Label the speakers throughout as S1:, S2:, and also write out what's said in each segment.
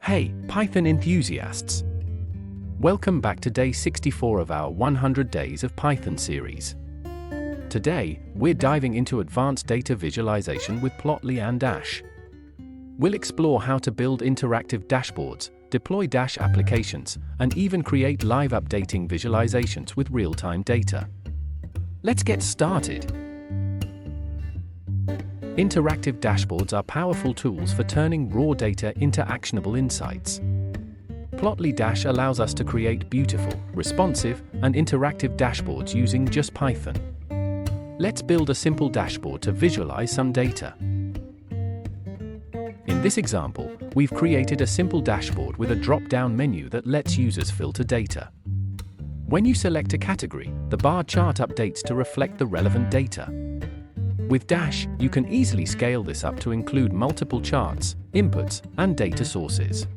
S1: Hey, Python enthusiasts! Welcome back to day 64 of our 100 Days of Python series. Today, we're diving into advanced data visualization with Plotly and Dash. We'll explore how to build interactive dashboards, deploy Dash applications, and even create live updating visualizations with real-time data. Let's get started. Interactive dashboards are powerful tools for turning raw data into actionable insights. Plotly Dash allows us to create beautiful, responsive, and interactive dashboards using just Python. Let's build a simple dashboard to visualize some data. In this example, we've created a simple dashboard with a drop-down menu that lets users filter data. When you select a category, the bar chart updates to reflect the relevant data. With Dash, you can easily scale this up to include multiple charts, inputs, and data sources.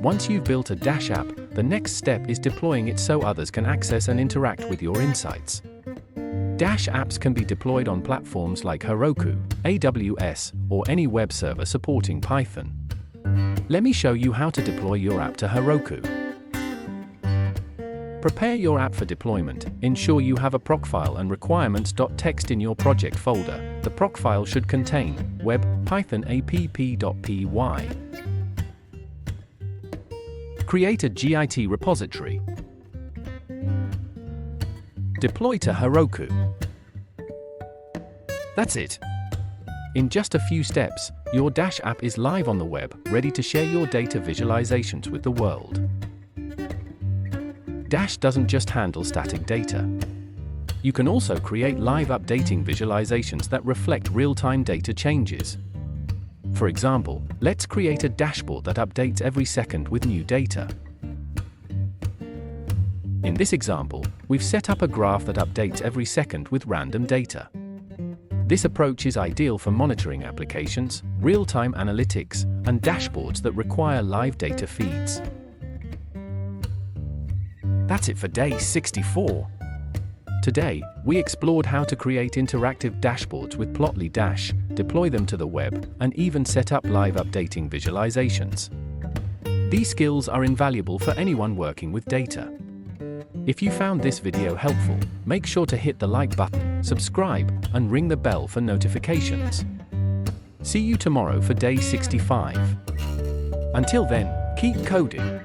S1: Once you've built a Dash app, the next step is deploying it so others can access and interact with your insights. Dash apps can be deployed on platforms like Heroku, AWS, or any web server supporting Python. Let me show you how to deploy your app to Heroku. Prepare your app for deployment. Ensure you have a procfile and requirements.txt in your project folder. The procfile should contain web python app.py. Create a Git repository. Deploy to Heroku. That's it. In just a few steps, your Dash app is live on the web, ready to share your data visualizations with the world. Dash doesn't just handle static data. You can also create live updating visualizations that reflect real-time data changes. For example, let's create a dashboard that updates every second with new data. In this example, we've set up a graph that updates every second with random data. This approach is ideal for monitoring applications, real-time analytics, and dashboards that require live data feeds. That's it for day 64. Today, we explored how to create interactive dashboards with Plotly Dash, deploy them to the web, and even set up live updating visualizations. These skills are invaluable for anyone working with data. If you found this video helpful, make sure to hit the like button, subscribe, and ring the bell for notifications. See you tomorrow for day 65. Until then, keep coding.